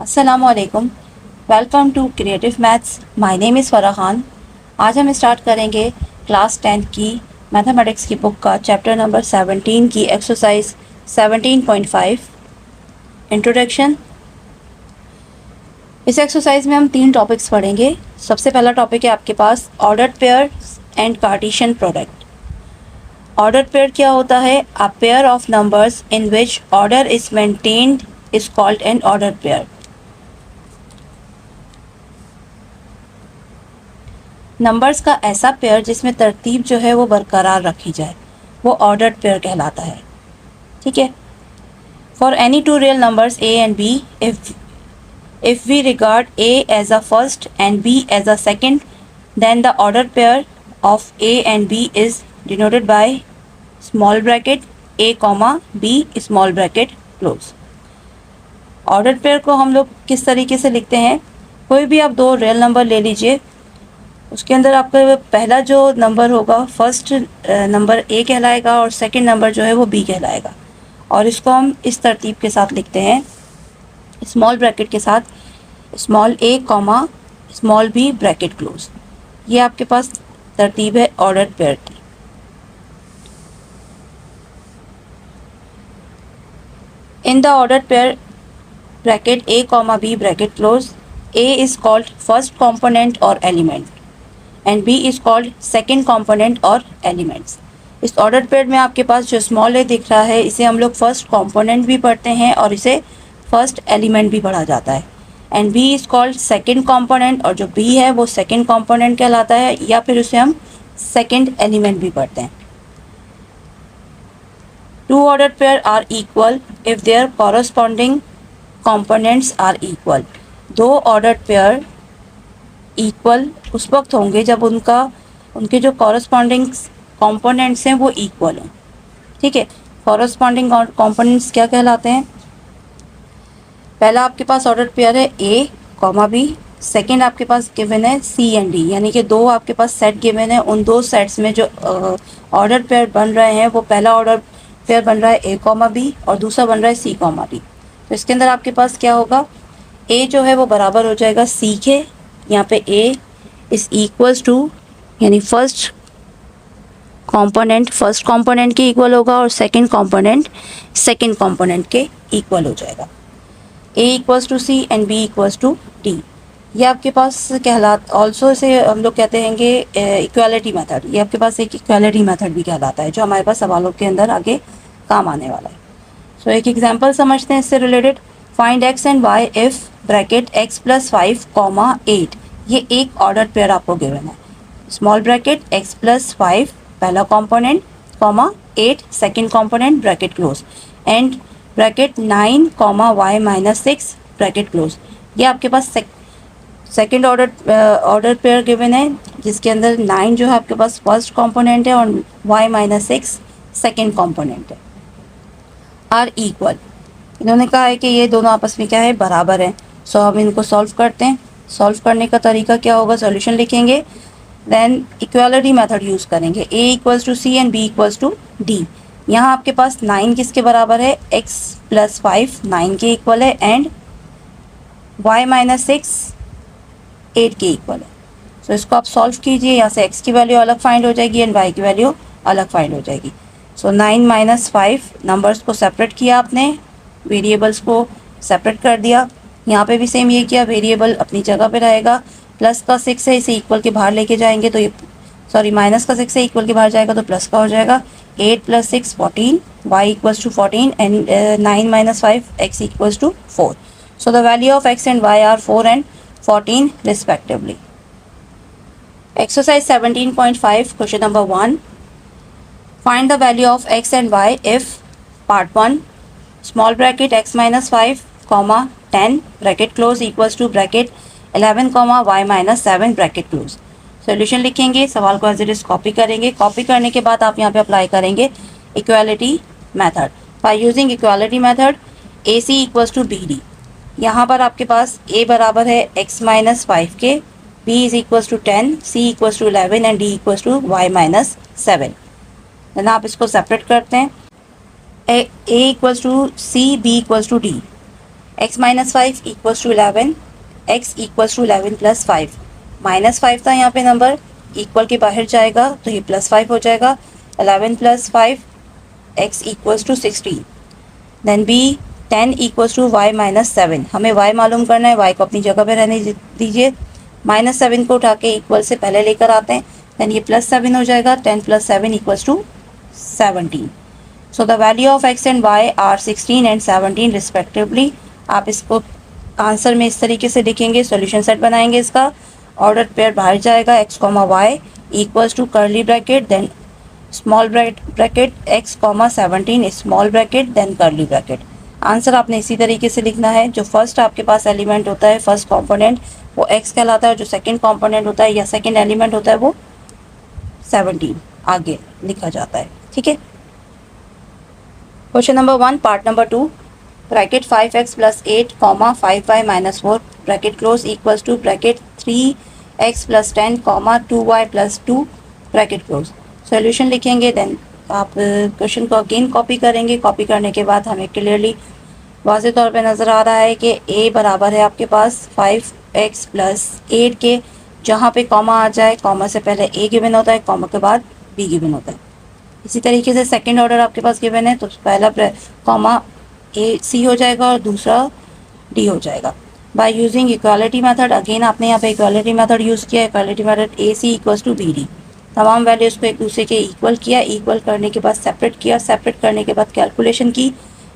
अस्सलामुअलैकुम। Welcome to creative maths. My name is Farah Khan. आज हम स्टार्ट करेंगे क्लास 10 की मैथमेटिक्स की बुक का चैप्टर नंबर 17 की एक्सरसाइज 17.5 इंट्रोडक्शन। इस एक्सरसाइज में हम 3 टॉपिक्स पढ़ेंगे। सबसे पहला टॉपिक है आपके पास ordered pair and Cartesian product. Ordered pair क्या होता है? A pair of numbers in which order is maintained is called an ordered pair. Numbers का ऐसा पेयर जिसमें तरतीब जो है वो बरकरार रखी जाए, वो ऑर्डर्ड पेयर कहलाता है। ठीक है। For any two real numbers A and B, if we regard a as a first and b as a second, then the ordered pair of a and b is denoted by small bracket a comma b small bracket close। Ordered pair को हम लोग किस तरीके से लिखते हैं? कोई भी आप दो रियल नंबर ले लीजिए, उसके अंदर आपका पहला जो नंबर होगा फर्स्ट नंबर ए कहलाएगा और सेकंड नंबर जो है वो बी कहलाएगा, और इसको हम इस तरतीब के साथ लिखते हैं, स्मॉल ब्रैकेट के साथ, small A comma small B bracket close. ये आपके पास तरतीब है ऑर्डर्ड पेयर की। In the ordered pair bracket A comma B bracket close, A is called first component और element and B is called second component और elements. इस ordered pair में आपके पास जो स्मॉल ए दिख रहा है, इसे हम लोग फर्स्ट कॉम्पोनेंट भी पढ़ते हैं और इसे फर्स्ट एलिमेंट भी पढ़ा जाता है। And B is called second component, और जो बी है वो सेकेंड कॉम्पोनेंट कहलाता है, या फिर उसे हम सेकेंड एलिमेंट भी पढ़ते हैं। Two ordered pair are equal if their corresponding components are equal. दो ऑर्डर्ड पेयर इक्वल उस वक्त होंगे जब उनके जो कॉरस्पॉन्डिंग कॉम्पोनेंट्स हैं वो इक्वल हों। ठीक है। कॉरस्पॉन्डिंग कॉम्पोनेंट्स क्या कहलाते हैं? पहला आपके पास ऑर्डर पेयर है ए कॉमा बी, सेकेंड आपके पास गिवन है सी एंड डी, यानी कि दो आपके पास सेट गिवन है। उन दो सेट्स में जो ऑर्डर पेयर बन रहे हैं वो पहला ऑर्डर पेयर बन रहा है ए कॉमा बी और दूसरा बन रहा है सी कॉमा डी। तो इसके अंदर आपके पास क्या होगा? ए जो है वो बराबर हो जाएगा सी के। यहाँ पे ए इज इक्वल्स टू, यानी फर्स्ट कंपोनेंट के इक्वल होगा और सेकेंड कंपोनेंट के इक्वल हो जाएगा। A equals to C and B equals to D. ये आपके पास ऑल्सो इसे हम लोग कहते हैं इक्वालिटी मेथड। ये आपके पास एक इक्वालिटी मेथड भी कहलाता है, जो हमारे पास सवालों के अंदर आगे काम आने वाला है। सो एक एग्जांपल समझते हैं इससे related. Find X and Y if bracket X plus 5 comma 8। ये एक ऑर्डर पेयर आपको गिवन है। स्मॉल ब्रैकेट एक्स प्लस 5 पहला component comma 8 second component bracket close, and bracket 9 comma Y minus 6 bracket close. ये आपके पास सेकेंड ऑर्डर पेयर गिवन है, जिसके अंदर 9 जो है आपके पास फर्स्ट कंपोनेंट है और y माइनस 6 सेकेंड कंपोनेंट है। आर इक्वल, इन्होंने कहा है कि ये दोनों आपस में क्या है, बराबर हैं। सो हम इनको सॉल्व करते हैं। सॉल्व करने का तरीका क्या होगा? सॉल्यूशन लिखेंगे, देन इक्वालिटी मेथड यूज़ करेंगे। a equals to C and b equals to D. यहाँ आपके पास 9 किसके बराबर है? x प्लस 5 9 के इक्वल है, एंड y माइनस 6 8 के इक्वल है। सो इसको आप सॉल्व कीजिए। यहाँ से x की वैल्यू अलग फाइंड हो जाएगी एंड y की वैल्यू अलग फाइंड हो जाएगी। सो 9 माइनस 5 नंबर्स को सेपरेट किया आपने, वेरिएबल्स को सेपरेट कर दिया। यहाँ पे भी सेम ये किया, वेरिएबल अपनी जगह पे रहेगा। प्लस का 6 है, इसे इक्वल के बाहर लेके जाएंगे तो ये माइनस का 6 है, इक्वल के बाहर जाएगा तो प्लस का हो जाएगा। 8 plus 6 14, y equals to 14 and 9 minus 5 x equals to 4। So the value of x and y are 4 and 14 respectively. Exercise 17.5 question number 1. Find the value of x and y if part 1 small bracket x minus 5 comma 10 bracket close equals to bracket 11 comma y minus 7 bracket close. Solution लिखेंगे, सवाल को as it is copy करेंगे। Copy करने के बाद आप यहाँ पे अप्लाई करेंगे equality method. By using equality method A C equals to B D. यहाँ पर आपके पास a बराबर है x माइनस 5 के, b is equals to 10, c equals to 11 and d equals to y minus 7। Then आप इसको सेपरेट करते हैं। a equals to c, b equals to d। x minus 5 equals to 11, x equals to 11 plus 5, minus 5 था यहाँ पे number, equal के बाहर जाएगा तो ये प्लस 5 हो जाएगा, 11 plus 5 x equals to 16। Then b 10 equals to y minus 7, हमें y मालूम करना है, y को अपनी जगह पे रहने दीजिए, माइनस 7 को उठा के इक्वल से पहले लेकर आते हैं, देन ये प्लस 7 हो जाएगा, 10 plus 7 equals to 17। So the value of x and y are 16 and 17 respectively. आप इसको आंसर में इस तरीके से लिखेंगे, सॉल्यूशन सेट बनाएंगे इसका, ऑर्डर पेयर बाहर जाएगा, x comma y equals to curly bracket, then small bracket x comma 17 small bracket, then curly bracket. Answer आपने इसी तरीके से लिखना है। जो फर्स्ट आपके पास एलिमेंट होता है, फर्स्ट कंपोनेंट, वो x कहलाता है, जो सेकंड कंपोनेंट होता है या सेकंड एलिमेंट होता है वो 17 आगे लिखा जाता है। ठीक है, question number 1 part number 2, bracket 5x plus 8 comma 5y minus 4 bracket close equals to bracket 3x plus 10 comma 2y plus 2 bracket close. Solution लिखेंगे, देन आप क्वेश्चन को अगेन कॉपी करेंगे। कॉपी करने के बाद हमें क्लियरली वाज़ेह तौर पे नज़र आ रहा है कि a बराबर है आपके पास 5x प्लस 8 के, जहाँ पे कॉमा आ जाए, कॉमा से पहले a गिवन होता है, कॉमा के बाद b गिवन होता है। इसी तरीके से सेकंड ऑर्डर आपके पास गिवन है, तो पहला कॉमा a c हो जाएगा और दूसरा d हो जाएगा। By using equality method, again आपने यहाँ पे इक्वालिटी मेथड यूज़ किया। Equality method a c equals to b d, तमाम वैल्यूज़ को एक दूसरे के इक्वल किया, इक्वल करने के बाद सेपरेट किया, सेपरेट करने के बाद कैलकुलेशन की,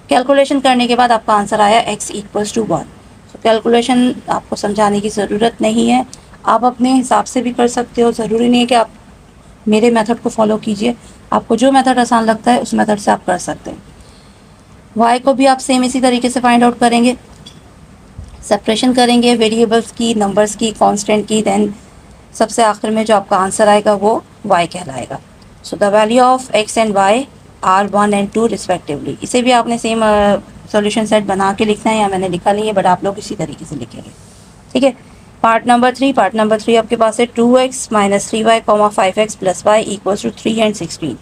कैलकुलेशन करने के बाद आपका आंसर आया x इक्वल्स टू 1। तो कैलकुलेशन आपको समझाने की ज़रूरत नहीं है, आप अपने हिसाब से भी कर सकते हो, ज़रूरी नहीं है कि आप मेरे मेथड को फॉलो कीजिए, आपको जो मेथड आसान लगता है उस मेथड से आप कर सकते हैं। y को भी आप सेम इसी तरीके से फाइंड आउट करेंगे, सेपरेशन करेंगे वेरिएबल्स की, नंबर्स की, कांस्टेंट की, देन सबसे आखिर में जो आपका आंसर आएगा वो y कहलाएगा। So the value of x and y are 1 and 2 respectively. इसे भी आपने सेम सॉल्यूशन सेट बना के लिखना है, या मैंने लिखा नहीं है बट आप लोग इसी तरीके से लिखेंगे। ठीक है, पार्ट नंबर 3, पार्ट नंबर 3 आपके पास है 2x minus 3y comma 5x plus y equals to 3 and 16।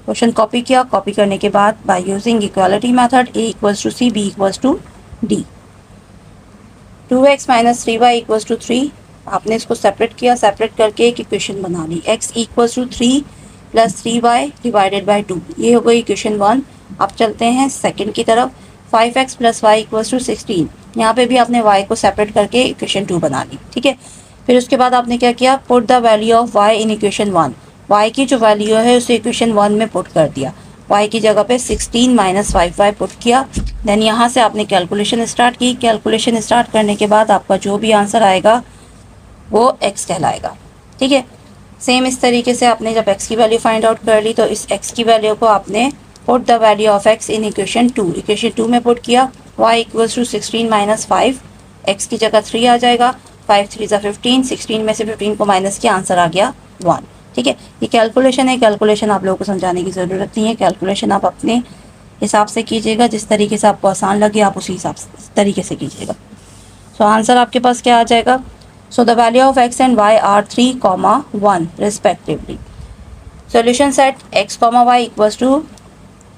Question copy किया, कॉपी करने के बाद by using equality method a equals to c, b equals to d। 2x minus 3y equals to 3, आपने इसको separate किया, separate करके एक equation बना ली, x equals to 3 plus 3y divided by 2, ये हो गई इक्वेशन 1। अब चलते हैं सेकंड की तरफ, 5x plus y equals to 16, यहाँ पे भी आपने y को सेपरेट करके इक्वेशन 2 बना ली। ठीक है, फिर उसके बाद आपने क्या किया, put the value of y in equation 1, y की जो वैल्यू है उसे इक्वेशन 1 में पुट कर दिया, y की जगह पे 16 माइनस 5y पुट किया, देन यहाँ से आपने कैलकुलेशन स्टार्ट की। कैलकुलेशन स्टार्ट करने के बाद आपका जो भी आंसर आएगा वो x कहलाएगा। ठीक है, सेम इस तरीके से आपने जब x की वैल्यू फाइंड आउट कर ली तो इस x की वैल्यू को आपने put the value of x in equation 2, equation 2 में पुट किया, y equals to 16 minus 5, x की जगह 3 आ जाएगा, 5 3 ज़ा 15, 16 में से 15 को माइनस किया, आंसर आ गया 1। ठीक है, ये कैलकुलेशन है, कैलकुलेशन आप लोगों को समझाने की ज़रूरत नहीं है, कैलकुलेशन आप अपने हिसाब से कीजिएगा, जिस तरीके से आपको आसान लगे आप उसी हिसाब से तरीके से कीजिएगा। सो आंसर आपके पास क्या आ जाएगा, so the value of x and y are 3, 1 respectively. Solution set x, y equals to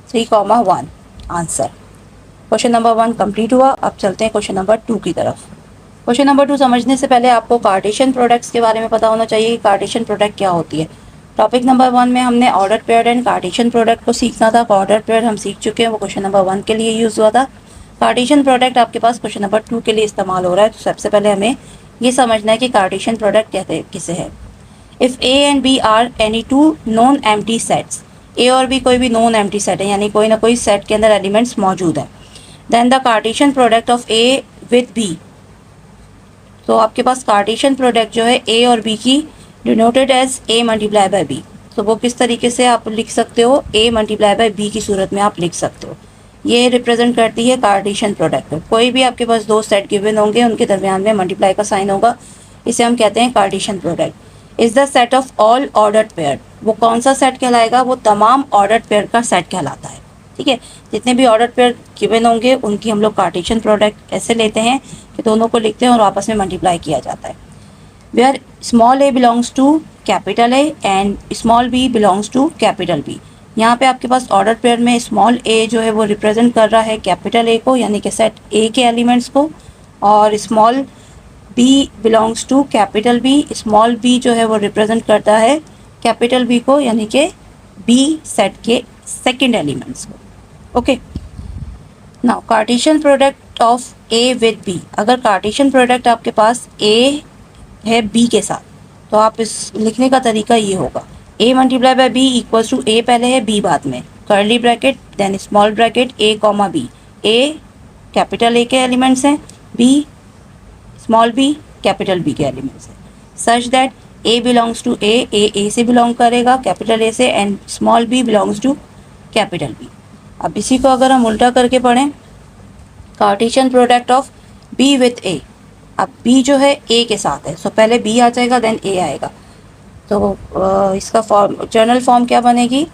3, 1। Answer question number 1 complete हुआ। अब चलते हैं क्वेश्चन नंबर 2 की तरफ। क्वेश्चन नंबर 2 समझने से पहले आपको कार्टेशियन प्रोडक्ट्स के बारे में पता होना चाहिए कि कार्टेशियन प्रोडक्ट क्या होती है। टॉपिक नंबर 1 में हमने order pair and Cartesian product को सीखना था, ऑर्डर पेयर हम सीख चुके हैं, वो क्वेश्चन नंबर 1 के लिए यूज़ हुआ था। कार्टेशियन प्रोडक्ट आपके पास क्वेश्चन नंबर 2 के लिए इस्तेमाल हो रहा है। तो सबसे पहले हमें ये समझना है कि कार्टेशियन प्रोडक्ट कहते किसे है। If A and B are any two non empty sets, A और बी कोई भी नॉन एम्प्टी सेट है, यानी कोई ना कोई सेट के अंदर एलिमेंट्स मौजूद हैं, then the Cartesian product of A with B. तो आपके पास कार्टेशियन प्रोडक्ट जो है ए और बी की denoted as A multiply by B. तो वो किस तरीके से आप लिख सकते हो, ए मल्टीप्लाई बाय बी की सूरत में आप लिख सकते हो। ये रिप्रेजेंट करती है कार्टेशियन प्रोडक्ट। कोई भी आपके पास दो सेट गिवन होंगे, उनके दरमियान में मल्टीप्लाई का साइन होगा, इसे हम कहते हैं Cartesian product. Is the set of all ordered pair, वो कौन सा सेट कहलाएगा, वो तमाम ऑर्डर्ड पेयर का सेट कहलाता है। ठीक है, जितने भी ऑर्डर्ड पेयर गिवन होंगे उनकी हम लोग कार्टेशियन प्रोडक्ट ऐसे लेते हैं कि दोनों को लिखते हैं और आपस में मल्टीप्लाई किया जाता है। Where small a belongs to capital A and small B belongs to capital B, यहाँ पे आपके पास ऑर्डर पेयर में स्मॉल ए जो है वो रिप्रेजेंट कर रहा है कैपिटल ए को, यानी कि सेट ए के एलिमेंट्स को, और small B belongs to capital B, small b जो है वो रिप्रेजेंट करता है कैपिटल बी को, यानी कि बी सेट के सेकंड एलिमेंट्स को। Okay, now Cartesian product of A with B. अगर कार्टेशियन प्रोडक्ट आपके पास ए है बी के साथ, तो आप इस लिखने का तरीका ये होगा, a multiply by B equals to A पहले है बी बाद में, curly bracket then small bracket A comma B. A capital A के एलिमेंट्स हैं, B small B capital B के एलिमेंट्स हैं, such that A belongs to A से belong करेगा कैपिटल ए से, and small B belongs to capital B. अब इसी को अगर हम उल्टा करके पढ़ें, Cartesian product of B with ए, अब बी जो है ए के साथ है, सो पहले बी आ जाएगा देन ए आएगा, तो इसका फॉर्म जनरल फॉर्म क्या बनेगी,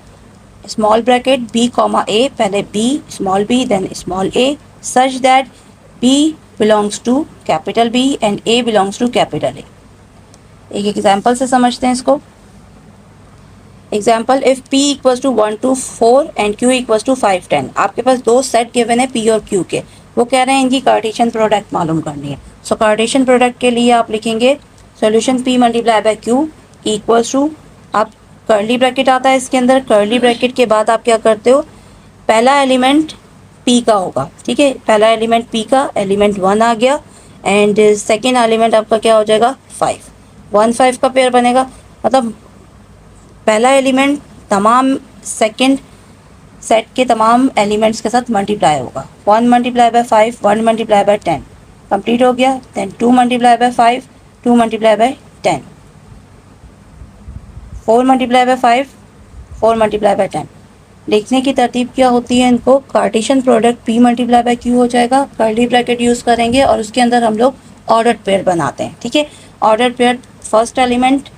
small bracket b comma a, पहले b small b then small a, such that b belongs to capital B and a belongs to capital A. एक एग्जाम्पल से समझते हैं इसको। Example, if p equals to 1 to 4 and q equals to 5 10। आपके पास दो set given है p और q के, वो कह रहे हैं इनकी कार्टेशियन प्रोडक्ट मालूम करनी है। सो कार्टेशियन प्रोडक्ट के लिए आप लिखेंगे solution p multiply by q equals to, आप कर्ली ब्रैकेट आता है इसके अंदर, कर्ली ब्रैकेट के बाद आप क्या करते हो, पहला एलिमेंट p का होगा, ठीक है, पहला एलिमेंट p का एलिमेंट 1 आ गया, एंड सेकेंड एलिमेंट आपका क्या हो जाएगा 5, 1 5 का पेयर बनेगा, मतलब पहला एलिमेंट तमाम सेकंड सेट के तमाम एलिमेंट्स के साथ मल्टीप्लाई होगा। 1 multiply by 5, 1 multiply by 10 complete हो गया, then 2 multiply by 5, 2 multiply by 10, 4 multiply by 5, 4 multiply by 10। लिखने की तरतीब क्या होती है इनको, Cartesian product p multiply by q हो जाएगा, कर्ली ब्रैकेट यूज़ करेंगे और उसके अंदर हम लोग ऑर्डर पेयर बनाते हैं, ठीक है। ऑर्डर पेयर फर्स्ट एलिमेंट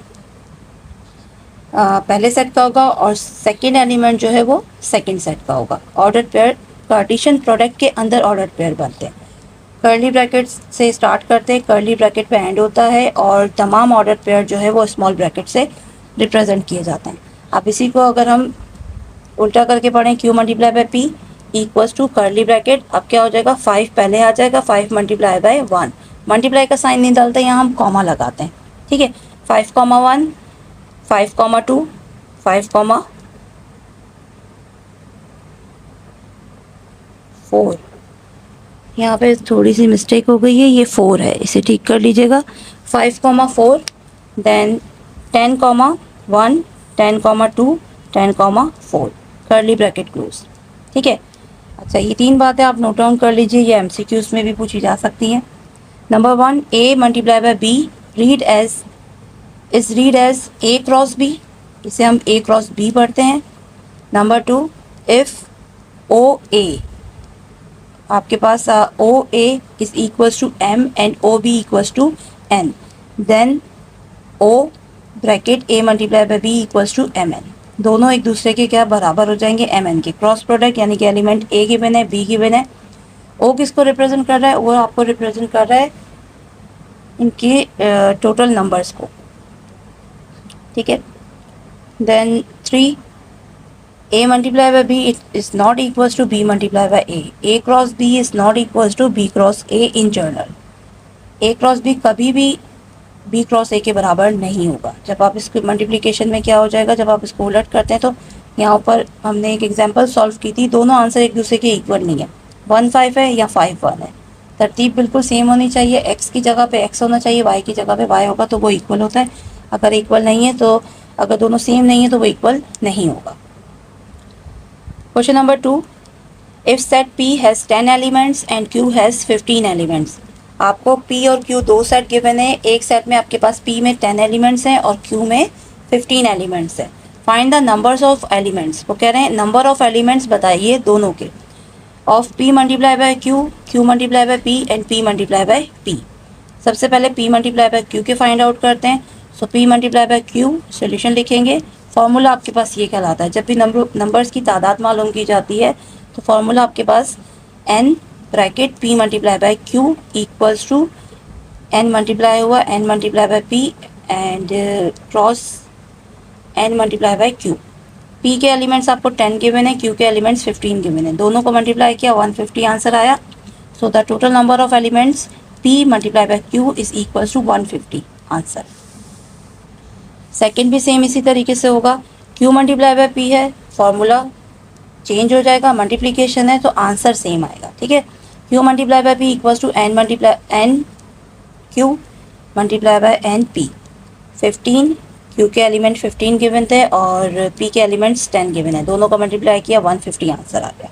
पहले सेट का होगा और सेकेंड एलिमेंट जो है वो सेकेंड सेट का होगा। ऑर्डर पेयर कार्टेशियन प्रोडक्ट के अंदर ऑर्डर पेयर बनते हैं, कर्ली ब्रैकेट से स्टार्ट करते हैं, कर्ली ब्रैकेट पे एंड होता है, और तमाम ऑर्डर पेयर जो है वो स्मॉल ब्रैकेट से रिप्रेजेंट किए जाते हैं। अब इसी को अगर हम उल्टा करके पढ़ें, q multiply by p equals to curly bracket, अब क्या हो जाएगा 5 पहले आ जाएगा, 5 मल्टीप्लाई बाय 1, मल्टीप्लाई का साइन नहीं डालते, यहाँ हम कॉमा लगाते हैं, ठीक है, 5 कॉमा 1, 5 कॉमा 2, 5 कॉमा 4, यहाँ पे थोड़ी सी मिस्टेक हो गई है, ये 4 है, इसे ठीक कर लीजिएगा, 5 comma 4, then 10 comma 1, 10 comma 2, 10 comma 4, curly bracket close, ठीक है। अच्छा, ये 3 बातें आप नोट डाउन कर लीजिए, ये MCQs में भी पूछी जा सकती हैं। Number 1, a multiply by b read as a cross b, इसे हम a क्रॉस b पढ़ते हैं। नंबर 2, इफ़ OA आपके पास OA is equals to m and OB equals to n, then O bracket a multiply by b equals to mn, दोनों एक दूसरे के क्या बराबर हो जाएंगे mn के। क्रॉस प्रोडक्ट यानी कि एलिमेंट a गिवन है, b गिवन है, O किसको रिप्रेजेंट कर रहा है, वो आपको रिप्रेजेंट कर रहा है इनके टोटल नंबर्स को, ठीक है। Then 3, a multiply by b is not equals to b multiply by a cross b is not equals to b cross a in general. a cross b कभी भी b क्रॉस a के बराबर नहीं होगा। जब आप इसके मल्टीप्लिकेशन में क्या हो जाएगा, जब आप इसको उलट करते हैं, तो यहाँ पर हमने एक एग्जांपल सॉल्व की थी, दोनों आंसर एक दूसरे के इक्वल नहीं है, 1 5 है या 5 1 है, तरतीब बिल्कुल सेम होनी चाहिए, x की जगह पे x होना चाहिए, y की जगह पे y होगा तो वो इक्वल होता है, अगर इक्वल नहीं है तो, अगर दोनों सेम नहीं है तो वो इक्वल नहीं होगा। Question number 2, if set p has 10 elements and q has 15 elements. आपको p और q दो सेट गिवन है, एक सेट में आपके पास p में 10 एलिमेंट्स हैं और q में 15 एलिमेंट्स हैं। Find the numbers of elements, वो कह रहे हैं नंबर ऑफ एलिमेंट्स बताइए दोनों के, of p multiply by q, q multiply by p and p multiply by p। सबसे पहले p मल्टीप्लाई बाय q के फाइंड आउट करते हैं। सो p multiply by q solution लिखेंगे, फार्मूला आपके पास ये कहलाता है, जब भी नंबर्स की तादाद मालूम की जाती है तो फार्मूला आपके पास n bracket p multiply by q equals to n multiply हुआ n multiply by p and cross n multiply by q, P के एलिमेंट्स आपको 10 गिवन है, क्यू के एलिमेंट्स 15 गिवन है, दोनों को मल्टीप्लाई किया 150 आंसर आया। So the total number of elements P multiply by Q is equal to 150 answer. Second भी सेम इसी तरीके से होगा, क्यू मल्टीप्लाई बाय पी है, फॉर्मूला चेंज हो जाएगा, मल्टीप्लीकेशन है तो आंसर सेम आएगा, ठीक है। Q multiply by P equals to N multiply N Q multiply by N P. 15 Q के एलिमेंट 15 गिवन थे और पी के एलिमेंट्स 10 गिवन है, दोनों का मल्टीप्लाई किया 150 आंसर आ गया।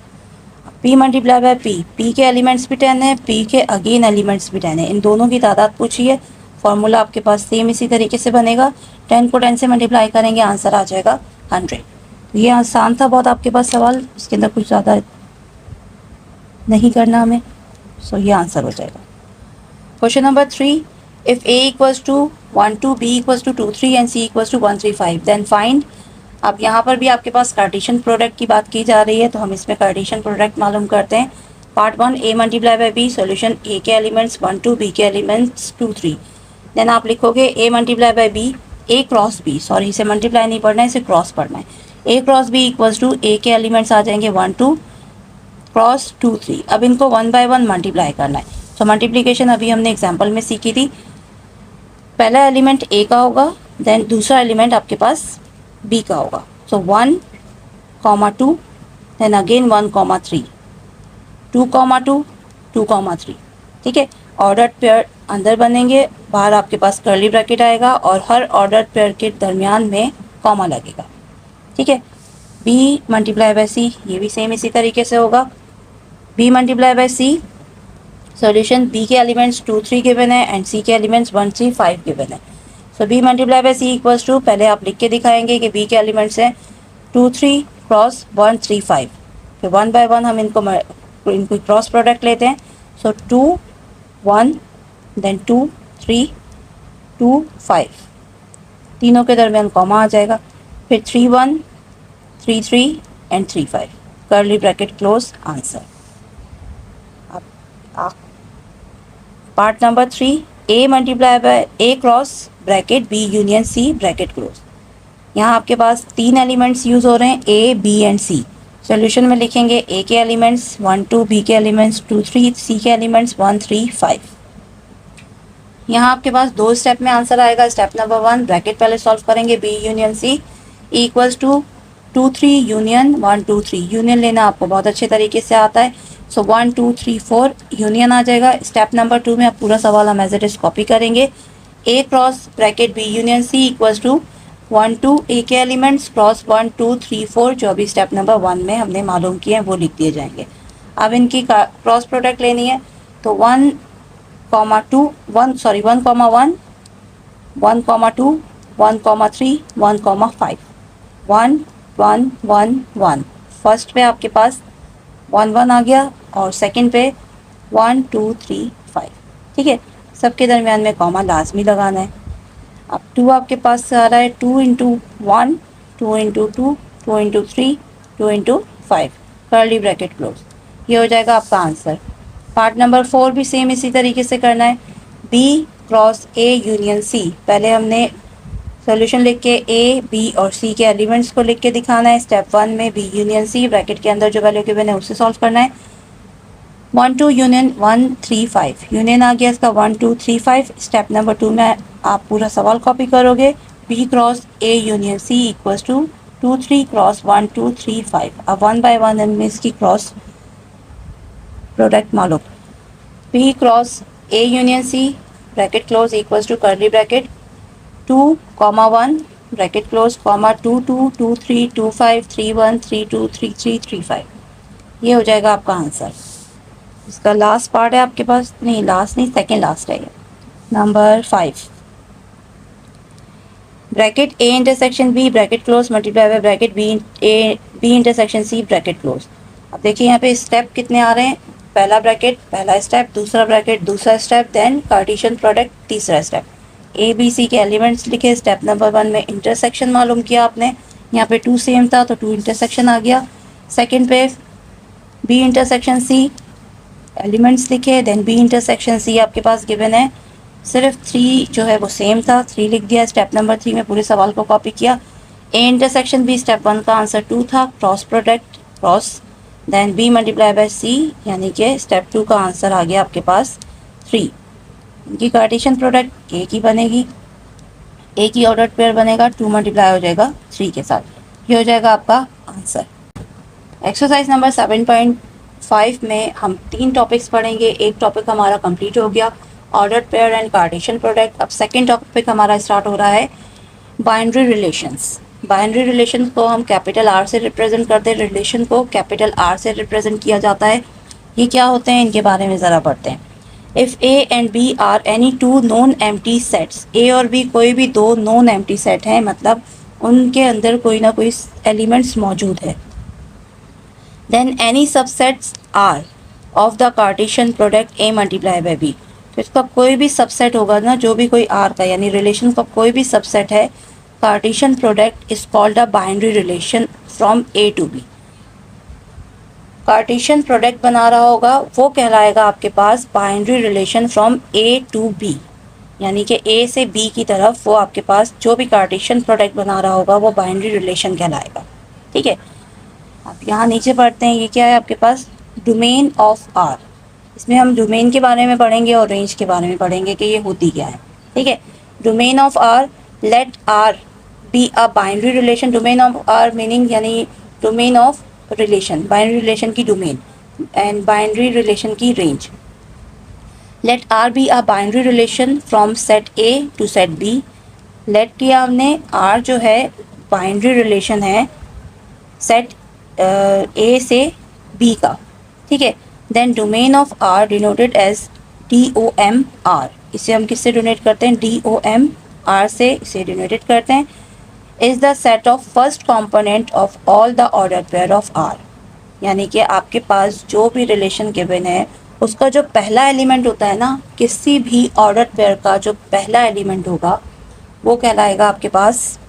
P multiply by P, P के एलिमेंट्स भी 10 है, पी के अगेन एलिमेंट्स भी 10 है, इन दोनों की तादाद पूछी है, फॉर्मूला आपके पास सेम इसी तरीके से बनेगा, 10 को 10 से मल्टीप्लाई करेंगे आंसर आ जाएगा 100। ये आसान था बहुत आपके पास सवाल, इसके अंदर कुछ ज़्यादा नहीं करना हमें, सो ये आंसर हो जाएगा। Question number 3, if A equals to 1 2 B equals to 2 3 and C equals to 1 3 5 then find. अब यहाँ पर भी आपके पास कार्टेशियन प्रोडक्ट की बात की जा रही है, तो हम इसमें कार्टेशियन प्रोडक्ट मालूम करते हैं। Part 1 A multiply by B, solution A के एलिमेंट्स 1 2 बी के एलिमेंट्स 2 3। देन आप लिखोगे A multiply by B, A cross B, sorry इसे मल्टीप्लाई नहीं पढ़ना है, इसे क्रॉस पढ़ना है। A cross B equals to A के एलिमेंट्स आ जाएंगे 1 2 क्रॉस 2 3। अब इनको 1 बाय 1 मल्टीप्लाई करना है, तो मल्टीप्लीकेशन अभी हमने एग्जाम्पल में सीखी थी। पहला एलिमेंट ए का होगा, देन दूसरा एलिमेंट आपके पास बी का होगा, सो 1 2 देन अगेन 1 3 2 2 2 3, ठीक है। ऑर्डर पेयर अंदर बनेंगे, बाहर आपके पास कर्ली ब्रैकेट आएगा और हर ऑर्डर पेयर के दरमियान में कॉमा लगेगा, ठीक है। बी मल्टीप्लाई बाय सी, ये भी सेम इसी तरीके से होगा, B multiply by C, solution B के एलिमेंट्स 2 3 गिवन है एंड सी के एलिमेंट्स 1 3 5 गिवन है। So B multiply by C equals to, पहले आप लिख के दिखाएंगे कि बी के एलिमेंट्स हैं 2 3 क्रॉस 1 3 5, फिर 1 बाय 1 हम इनको क्रॉस प्रोडक्ट लेते हैं, सो 2 1 देन 2 3 2 5, तीनों के दरमियान कॉमा आ जाएगा, फिर 3 1 3 3 and 3 5, curly bracket close answer. Part number 3, A multiply by A cross bracket B union C bracket close. यहाँ आपके पास 3 एलिमेंट्स यूज़ हो रहे हैं, A B and C. Solution में लिखेंगे ए के एलिमेंट्स 1 2, बी के एलिमेंट्स 2 3, सी के एलिमेंट्स 1 3 5। यहाँ आपके पास 2 स्टेप में आंसर आएगा। स्टेप नंबर 1, ब्रैकेट पहले सॉल्व करेंगे, B union C equals to 2 3 union 1 2 3, union लेना आपको बहुत अच्छे तरीके से आता है, सो 1 2 3 4 यूनियन आ जाएगा। स्टेप नंबर 2 में आप पूरा सवाल हम एज इट इज कॉपी करेंगे, A cross bracket B union C equals to 1 2 A के एलिमेंट्स क्रॉस 1 2 3 4, जो अभी स्टेप नंबर 1 में हमने मालूम किए हैं वो लिख दिए जाएंगे। अब इनकी क्रॉस प्रोडक्ट लेनी है, तो 1 2 1 सॉरी 1 1 1 2 1 3 1 5 1 1 1 1। फर्स्ट पे आपके पास 1 1 आ गया और सेकंड पे 1 2 3 5, ठीक है। सबके दरमियान में कॉमा लाजमी लगाना है। अब 2 आपके पास आ रहा है, 2 into 1 2 into 2 2 into 3 2 into 5, curly bracket close, ये हो जाएगा आपका आंसर। पार्ट नंबर 4 भी सेम इसी तरीके से करना है, B cross A union C. पहले हमने सॉल्यूशन लिख के ए बी और सी के एलिमेंट्स को लिख के दिखाना है। स्टेप 1 में बी यूनियन सी, ब्रैकेट के अंदर जो वैल्यू गिवन है उससे सॉल्व करना है। 1 2 यूनियन 1 3 5, यूनियन आ गया इसका 1 2 3 5। स्टेप नंबर 2 में आप पूरा सवाल कॉपी करोगे, B cross A union C equals to 2 3 cross 1 2 3 5। अब 1 बाय 1 हमने इसकी क्रॉस प्रोडक्ट मालूम, B cross A union C bracket close equals to curly bracket 2 1 bracket close comma 2 2 2 3 2 5 3 1 3 2 3 3 3 5, ये हो जाएगा आपका आंसर। इसका लास्ट पार्ट है आपके पास, नहीं लास्ट नहीं सेकेंड लास्ट है, number 5, bracket A intersection B bracket close multiply by bracket B intersection C bracket close. अब देखिए यहाँ पे स्टेप कितने आ रहे हैं, पहला ब्रैकेट पहला स्टेप, दूसरा ब्रैकेट दूसरा स्टेप, देन कार्टेशियन प्रोडक्ट तीसरा स्टेप। ए बी सी के एलिमेंट्स लिखे, स्टेप नंबर 1 में इंटरसेक्शन मालूम किया आपने, यहाँ पे 2 सेम था तो 2 इंटरसेक्शन आ गया। सेकंड पे बी इंटरसेक्शन सी एलिमेंट्स लिखे, देन बी इंटरसेक्शन सी आपके पास गिवन है, सिर्फ 3 जो है वो सेम था, 3 लिख दिया। स्टेप नंबर 3 में पूरे सवाल को कॉपी किया, ए इंटरसेक्शन बी स्टेप 1 का आंसर 2 था, cross product cross, then B multiply by C यानी कि स्टेप 2 का आंसर आ गया आपके पास 3। इनकी कार्टेशियन प्रोडक्ट ए की बनेगी, ए की ऑर्डर पेयर बनेगा, 2 मल्टीप्लाई हो जाएगा 3 के साथ, ये हो जाएगा आपका आंसर। एक्सरसाइज नंबर 7.5 में हम 3 टॉपिक्स पढ़ेंगे। एक टॉपिक हमारा कंप्लीट हो गया, order pair and Cartesian product. अब सेकंड टॉपिक हमारा स्टार्ट हो रहा है बाइनरी रिलेशंस। बाइनरी रिलेशन को हम कैपिटल आर से रिप्रेजेंट करते हैं, रिलेशन को कैपिटल आर से रिप्रेजेंट किया जाता है। ये क्या होते हैं इनके बारे में ज़रा पढ़ते हैं। If A and B are any two non empty sets, A और बी कोई भी दो नॉन एम्प्टी सेट हैं, मतलब उनके अंदर कोई ना कोई एलिमेंट्स मौजूद है। Then any subsets are of the Cartesian product A multiply by B, तो इसका कोई भी सबसेट होगा ना, जो भी कोई आर का यानी रिलेशन का कोई भी सबसेट है, Cartesian product is called a binary relation from A to B. Cartesian product बना रहा होगा वो कहलाएगा आपके पास binary relation from A to B, यानी कि ए से बी की तरफ वो आपके पास जो भी कार्टेशियन प्रोडक्ट बना रहा होगा वो बाइनरी रिलेशन कहलाएगा। ठीक है, अब यहाँ नीचे पढ़ते हैं, ये क्या है आपके पास डोमेन ऑफ आर। इसमें हम डोमेन के बारे में पढ़ेंगे और रेंज के बारे में पढ़ेंगे कि ये होती क्या है। ठीक है, domain of R, let R be a binary relation. Domain of R meaning यानी domain of relation, binary relation की डोमेन एंड बाइनरी रिलेशन की range. Let R be a binary relation from set A to set B. Let किया हमने, R जो है binary relation है set A से B का। ठीक है, then domain of R denoted as DOM-R, इसे हम किससे डिनोट करते हैं, DOM-R से इसे डिनोटेड करते हैं। Is the set of first component of all the order pair of R, यानी कि आपके पास जो भी रिलेशन गिवन है उसका जो पहला एलिमेंट होता है ना, किसी भी ऑर्डर पेयर का जो पहला एलिमेंट होगा वो कहलाएगा आपके पास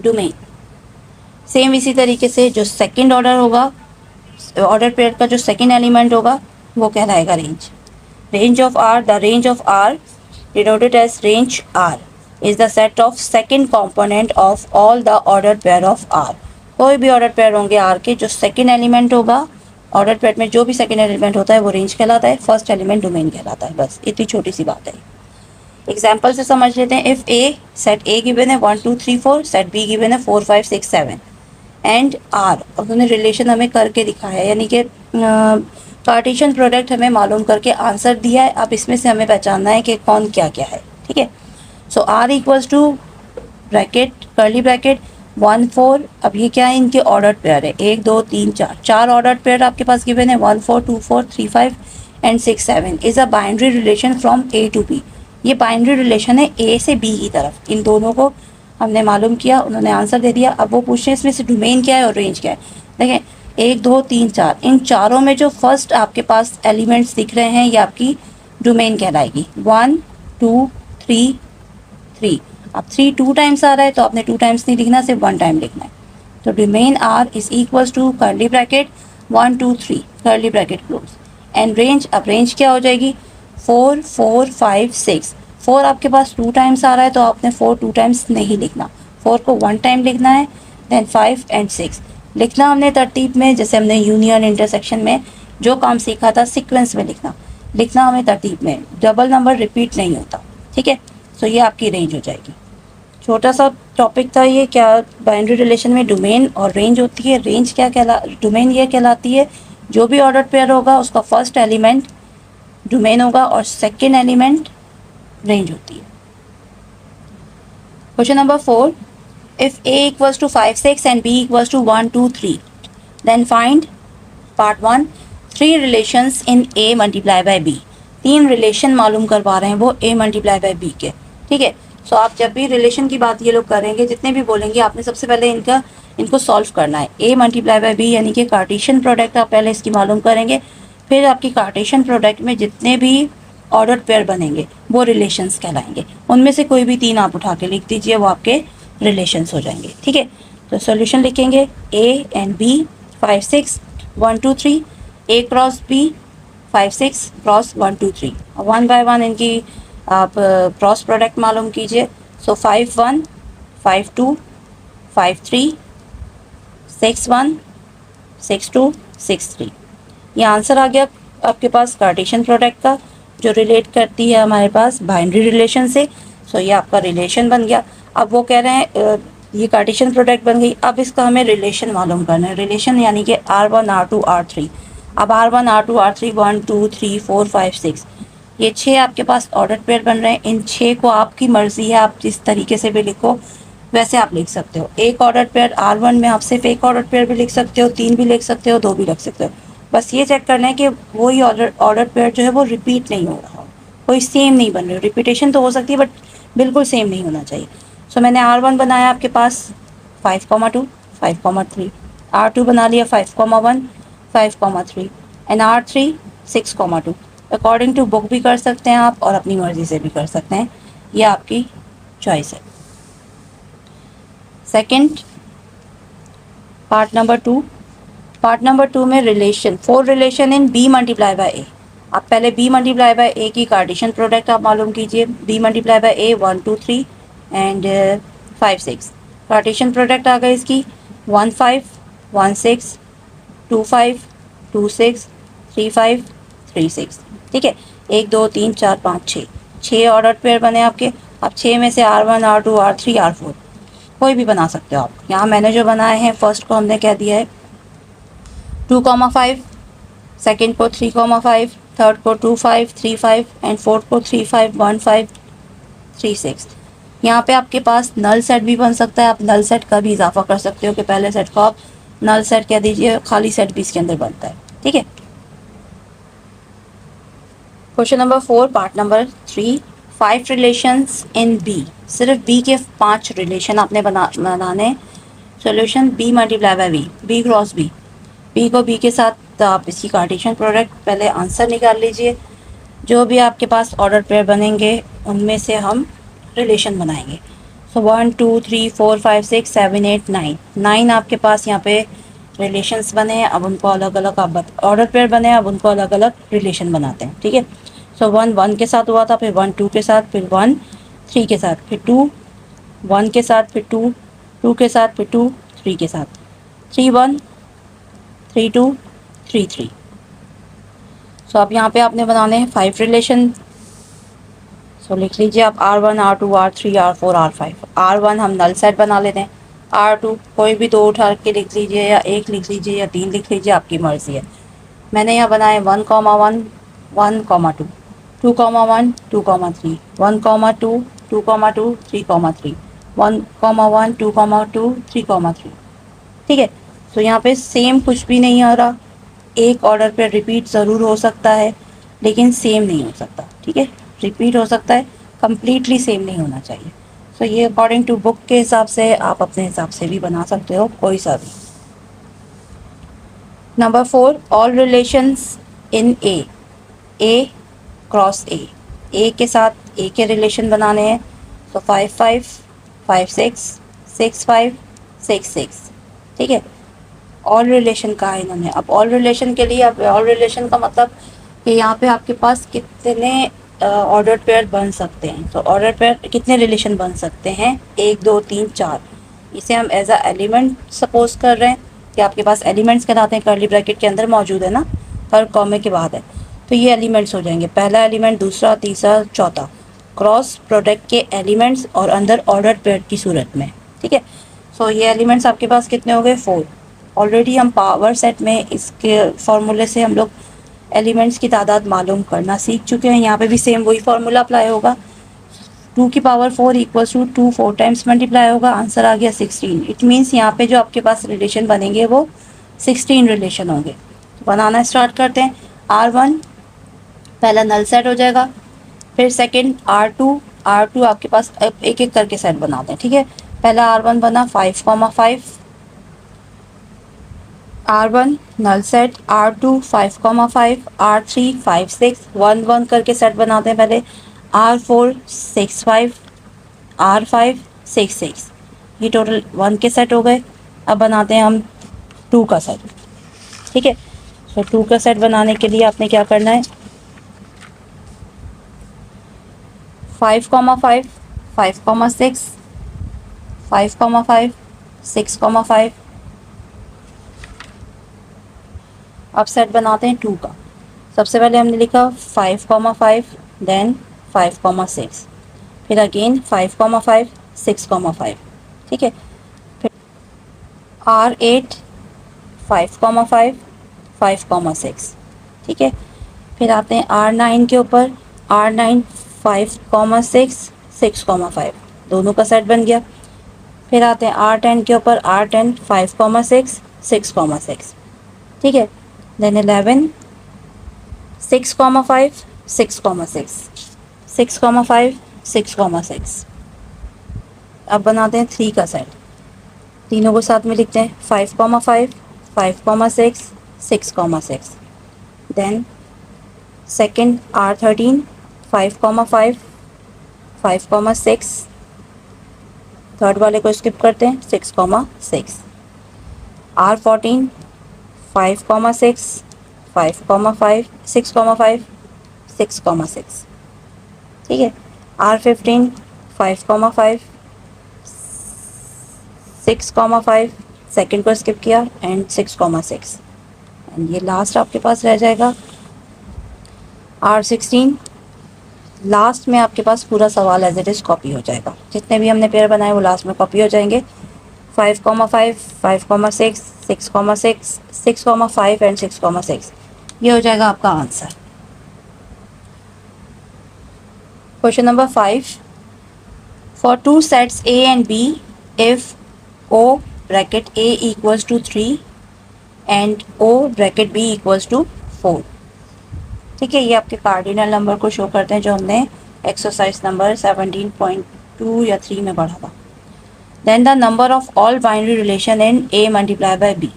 डोमेन। सेम इसी तरीके से जो सेकंड ऑर्डर होगा, ऑर्डर पेयर का जो सेकंड एलिमेंट होगा वो कहलाएगा range. Range of R, the range of R denoted as range R is the set of second component of all the order pair of R. कोई भी order pair होंगे R के, जो सेकंड एलिमेंट होगा order pair में, जो भी second element होता है वो रेंज कहलाता है, फर्स्ट एलिमेंट डोमेन कहलाता है। बस इतनी छोटी सी बात है। एग्जाम्पल से समझ लेते हैं। If A, set A given है 1 2 3 4, सेट बी गिवन है 4 5 6 7 एंड आर, उन्होंने रिलेशन हमें करके दिखाया है, यानी कि कार्टेशियन प्रोडक्ट हमें मालूम करके आंसर दिया है। अब इसमें से हमें पहचानना है कि कौन क्या क्या है। ठीक है, so R equals to bracket curly bracket 1 4। अब ये क्या है, इनके ऑर्डर पेयर है 1 2 3 4, चार ऑर्डर पेयर आपके पास गिवन है 1 4 2 4 3 5 and 6 7 is a binary relation from A to B. ये बाइनरी रिलेशन है ए से बी की तरफ। इन दोनों को हमने मालूम किया, उन्होंने आंसर दे दिया। अब वो पूछते हैं इसमें से डोमेन क्या है और रेंज क्या है। देखें 1 2 3 4, इन चारों में जो फर्स्ट आपके पास एलिमेंट्स दिख रहे हैं ये आपकी डोमेन कहलाएगी। 1 2 3 3, अब 3 2 टाइम्स आ रहा है तो आपने 2 टाइम्स नहीं लिखना, सिर्फ 1 टाइम लिखना है। तो domain R is equals to curly bracket 1 2 3 curly bracket close and range. अब रेंज क्या हो जाएगी 4 4 5 6। 4 आपके पास 2 टाइम्स आ रहा है तो आपने 4 2 टाइम्स नहीं लिखना, 4 को 1 टाइम लिखना है। देन 5 एंड 6 लिखना हमने तरतीब में, जैसे हमने यूनियन इंटरसेक्शन में जो काम सीखा था सीक्वेंस में लिखना हमें तरतीब में, डबल नंबर रिपीट नहीं होता। ठीक है, सो ये आपकी रेंज हो जाएगी। छोटा सा टॉपिक था ये, क्या बाइनरी रिलेशन में डोमेन और रेंज होती है। रेंज क्या डोमेन ये कहलाती है जो भी ऑर्डर पेयर होगा उसका फर्स्ट एलिमेंट डोमेन होगा और सेकेंड एलिमेंट रेंज होती है। Question number 4, if a equals to 5 6 and b equals to 1 2 3, then find part 1 3 relations in a multiply by b। 3 relation मालूम करवा रहे हैं वो a मल्टीप्लाई बाय b के। ठीक है, सो आप जब भी रिलेशन की बात ये लोग करेंगे, जितने भी बोलेंगे, आपने सबसे पहले इनको सॉल्व करना है। a मल्टीप्लाई बाय b यानी कि कार्टेशियन प्रोडक्ट आप पहले इसकी मालूम करेंगे, फिर आपकी कार्टेशियन प्रोडक्ट में जितने भी ऑर्डर पेयर बनेंगे वो रिलेशंस कहलाएंगे। उनमें से कोई भी 3 आप उठा के लिख दीजिए, वो आपके रिलेशंस हो जाएंगे। ठीक है, तो सॉल्यूशन लिखेंगे a and b 5 6 1 2 3, a cross b 5 6 cross 1 2 3। One by one इनकी आप क्रॉस प्रोडक्ट मालूम कीजिए। सो 5 1 5 2 5 3 6 1 6 2 6 3। ये आंसर आ गया आपके पास कार्टेशियन प्रोडक्ट का, जो रिलेट करती है हमारे पास बाइनरी रिलेशन से। सो ये आपका रिलेशन बन गया। अब वो कह रहे हैं ये कार्टेशियन प्रोडक्ट बन गई, अब इसका हमें रिलेशन मालूम करना है। रिलेशन यानी कि R1 R2 R3। अब R1 R2 R3 1 2 3 4 5 6, ये 6 आपके पास ऑर्डर पेयर बन रहे हैं। इन 6 को आपकी मर्जी है, आप जिस तरीके से भी लिखो वैसे आप लिख सकते हो। एक ऑर्डर पेयर R1 में आप सिर्फ एक ऑर्डर पेयर भी लिख सकते हो, 3 भी लिख सकते हो, 2 भी लिख सकते हो। बस ये चेक करना है कि वही ऑर्डर पेयर जो है वो रिपीट नहीं हो रहा हो, कोई सेम नहीं बन रही हो। रिपीटेशन तो हो सकती है बट बिल्कुल सेम नहीं होना चाहिए। सो मैंने R1 बनाया आपके पास 5,2 5,3, R2 बना लिया 5,1 5,3 and R3 6,2। According to book भी कर सकते हैं आप और अपनी मर्जी से भी कर सकते हैं, यह आपकी चॉइस है। सेकंड पार्ट नंबर 2 में relation, 4 relation in B multiply by A। आप पहले B मल्टीप्लाई बाय A की कार्टेशियन प्रोडक्ट आप मालूम कीजिए। B multiply by A 1 2 3 and 5 6। Cartesian product आ गई इसकी 1 5 1 6 2 5 2 6 3 5 3 6। ठीक है, 1 2 3 4 5 6 ऑर्डर पेयर बने आपके। अब 6 में से R1 R2 R3 R4 कोई भी बना सकते हो आप। यहाँ मैंने जो बनाए हैं, फर्स्ट को हमने कह दिया है 2,5, सेकेंड को 3,5, थर्ड को 2 5 3 5 एंड फोर्थ को 3 5 1 5 3 6। यहाँ पे आपके पास नल सेट भी बन सकता है। आप नल सेट का भी इजाफा कर सकते हो कि पहले सेट को आप नल सेट कह दीजिए, खाली सेट भी इसके अंदर बनता है। ठीक है, question number 4 part number 3, 5 relations in B। सिर्फ B के 5 रिलेशन आपने बनाने। Solution B multiply by B cross B को B के साथ आप इसकी कार्टेशियन प्रोडक्ट पहले आंसर निकाल लीजिए। जो भी आपके पास ऑर्डर पेयर बनेंगे उनमें से हम रिलेशन बनाएंगे। सो 1 2 3 4 5 6 7 8 9 आपके पास यहाँ पे रिलेशंस बने हैं। अब उनको अलग अलग आप ऑर्डर पेयर बने हैं, अब उनको अलग अलग रिलेशन बनाते हैं। ठीक है, सो 1 1 के साथ हुआ था, फिर 1 2 के साथ, फिर 1 3 के साथ, फिर 2 1 के साथ, फिर 2 2 के साथ, फिर 2 3 के साथ, 3 1 3 2 3 3। सो अब यहाँ पे आपने बनाने हैं 5 रिलेशन। सो लिख लीजिए आप R1 R2 R3 R4 R5। R1 हम नल सेट बना लेते हैं। R2 कोई भी 2 उठा के लिख लीजिए, या 1 लिख लीजिए, या 3 लिख लीजिए, आपकी मर्जी है। मैंने यहाँ बनाए 1, 1 1 2 2, 1 2, 3 1, 2 2, 2 3, 3 1, 1 2, 2 3, 3। ठीक है, तो यहाँ पे सेम कुछ भी नहीं आ रहा। एक ऑर्डर पे रिपीट ज़रूर हो सकता है लेकिन सेम नहीं हो सकता। ठीक है, रिपीट हो सकता है, कम्प्लीटली सेम नहीं होना चाहिए। सो ये अकॉर्डिंग टू बुक के हिसाब से आप अपने हिसाब से भी बना सकते हो, कोई सा भी। Number 4, all relations in A cross ए के साथ ए के रिलेशन बनाने हैं। तो 5 5 5 6 6 5 6 6। ठीक है, ऑल रिलेशन का है इन्होंने। अब ऑल रिलेशन के लिए, अब ऑल रिलेशन का मतलब कि यहाँ पे आपके पास कितने ऑर्डर पेयर बन सकते हैं। तो ऑर्डर पेयर कितने रिलेशन बन सकते हैं, 1 2 3 4। इसे हम एज अ एलिमेंट सपोज कर रहे हैं कि आपके पास एलिमेंट्स कहलाते हैं, कर्ली ब्रैकेट के अंदर मौजूद है ना, हर कॉमे के बाद है। तो ये एलिमेंट्स हो जाएंगे, पहला एलिमेंट, दूसरा, तीसरा, चौथा, क्रॉस प्रोडक्ट के एलिमेंट्स और अंदर ऑर्डर पेयर की सूरत में। ठीक है, सो ये एलिमेंट्स आपके पास कितने हो गए, 4। ऑलरेडी हम पावर सेट में इसके फॉर्मूले से हम लोग एलिमेंट्स की तादाद मालूम करना सीख चुके हैं। यहाँ पे भी सेम वही फार्मूला अप्लाई होगा। 2 की power 4 equals to 2 4 times multiply होगा, आंसर आ गया 16। इट मीन्स यहाँ पे जो आपके पास रिलेशन बनेंगे वो 16 रिलेशन होंगे। तो बनाना स्टार्ट करते हैं। R1 पहला नल सेट हो जाएगा, फिर सेकंड R2 आपके पास एक एक करके सेट बनाते हैं। ठीक है, पहला R1 बना 5 5, R1 null set, R2 5 5, R3 5 6 1 1 करके सेट बनाते हैं पहले, R4 6 5, R5 6 6। ये टोटल 1 के सेट हो गए। अब बनाते हैं हम 2 का सेट। ठीक है, तो 2 का सेट बनाने के लिए आपने क्या करना है, 5 5 5 6 5 5 6,5। अब सेट बनाते हैं 2 का। सबसे पहले हमने लिखा 5,5 देन 5,6, फिर अगेन 5,5 6,5, ठीक है। फिर R8 5,5 5,6, ठीक है। फिर आते हैं R9 के ऊपर, R9 5,6 6,5, दोनों का सेट बन गया। फिर आते हैं R10 के ऊपर, R10 5,6 6,6, ठीक है। देन 11 6,5 6,6 6,5 6,6। अब बनाते हैं 3 का सेट, तीनों को साथ में लिखते हैं 5,5 5,6 6,6। देन सेकेंड R13 5,5 5,6, थर्ड वाले को स्किप करते हैं 6,6। R14 5,6 5,5 6,5 6,6, ठीक है। R15 5,5 6,5, सेकेंड को स्किप किया एंड 6,6। एंड ये लास्ट आपके पास रह जाएगा R16। लास्ट में आपके पास पूरा सवाल एज इट इज़ कॉपी हो जाएगा, जितने भी हमने पेयर बनाए वो लास्ट में कॉपी हो जाएंगे। 5,5 5,6 6,6 6,5 एंड 6,6, ये हो जाएगा आपका answer. Question number 5, for 2 sets A and B, if O bracket A equals to 3 and O bracket B equals to 4, ठीक है। ये आपके कार्डिनल नंबर को शो करते हैं जो हमने एक्सरसाइज नंबर 17.2 या 3 में पढ़ा था। Then the number of all binary relation in A multiply by B।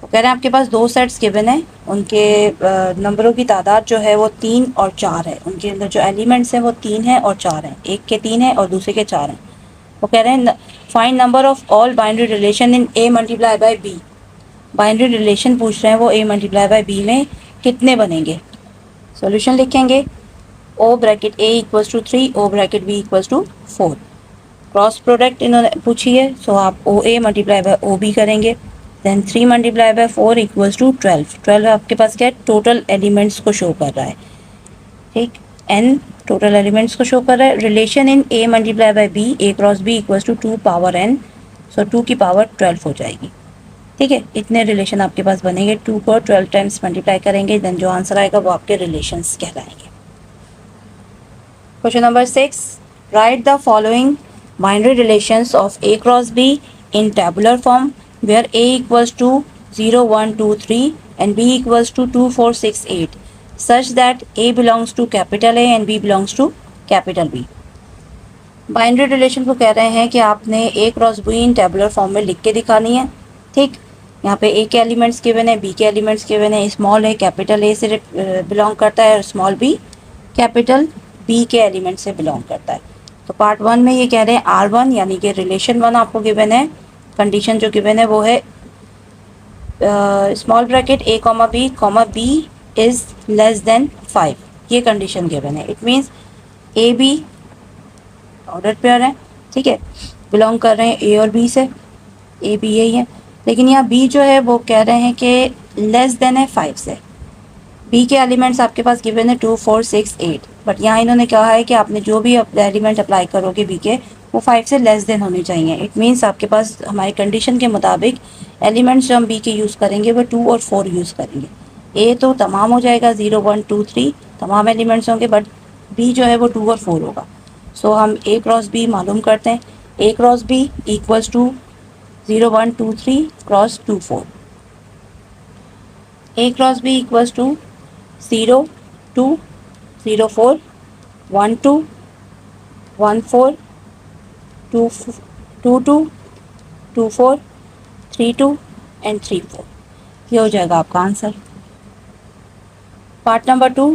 वो कह रहे हैं आपके पास 2 सेट्स गिवन है, उनके नंबरों की तादाद जो है वो 3 और 4 है, उनके अंदर जो एलिमेंट्स हैं वो 3 हैं और 4 हैं, एक के 3 है और दूसरे के 4 हैं। वो कह रहे हैं find number of all binary relation in A multiply by B। Binary relation पूछ रहे हैं वो A मल्टीप्लाई बाय B में कितने बनेंगे। सॉल्यूशन लिखेंगे O bracket A equals to 3, O bracket B equals to 4। Cross product इन्होंने पूछी है, सो आप OA मल्टीप्लाई बाय OB करेंगे। Then 3 multiply by 4 equals to 12। 12 आपके पास क्या है, टोटल एलिमेंट्स को शो कर रहा है, ठीक। N टोटल एलिमेंट्स को शो कर रहा है। Relation in A multiply by B, A cross B equals to 2 power N, so 2 की पावर 12 हो जाएगी, ठीक है। इतने रिलेशन आपके पास बनेंगे, 2 को 12 टाइम्स मल्टीप्लाई करेंगे, देन जो आंसर आएगा वो आपके रिलेशंस कहलाएंगे। Question number 6, write the following binary relations of A cross B in tabular form where A equals to 0 1 2 3 and B equals to 2 4 6 8 such that A belongs to capital A and B belongs to capital B। Binary relation को कह रहे हैं कि आपने A cross B in tabular form में लिख के दिखानी है, ठीक। यहाँ पे A के एलिमेंट्स गिवन है, B के एलिमेंट्स गिवन है। स्मॉल A कैपिटल A से बिलोंग करता है और स्मॉल B कैपिटल B के एलिमेंट से बिलोंग करता है। तो पार्ट 1 में ये कह रहे हैं R1 यानी कि रिलेशन 1 आपको गिवन है, कंडीशन जो गिवन है वो है small bracket A comma B is less than 5, ये कंडीशन गिवन है। It means A B order pair है, ठीक है, बिलोंग कर रहे हैं A और B से, A B यही है। लेकिन यहाँ B जो है वो कह रहे हैं कि लेस देन है 5 से। B के एलिमेंट्स आपके पास गिवन है 2 4 6 8, बट यहाँ इन्होंने कहा है कि आपने जो भी एलिमेंट अप्लाई करोगे B के वो 5 से लेस देन होने चाहिए। इट मीन्स आपके पास हमारी कंडीशन के मुताबिक एलिमेंट्स जो हम B के यूज़ करेंगे वो 2 और 4 यूज़ करेंगे। A तो तमाम हो जाएगा, 0 1 2 3 तमाम एलिमेंट्स होंगे, बट B जो है वो 2 और 4 होगा। सो हम A क्रॉस B मालूम करते हैं। A cross B equals to 0 1 2 3 cross 2 4। A cross B equals to 0 2 0 4 1 2 1 4 2 2 2 2 4 3 2 and 3 4, ये हो जाएगा आपका आंसर। पार्ट नंबर 2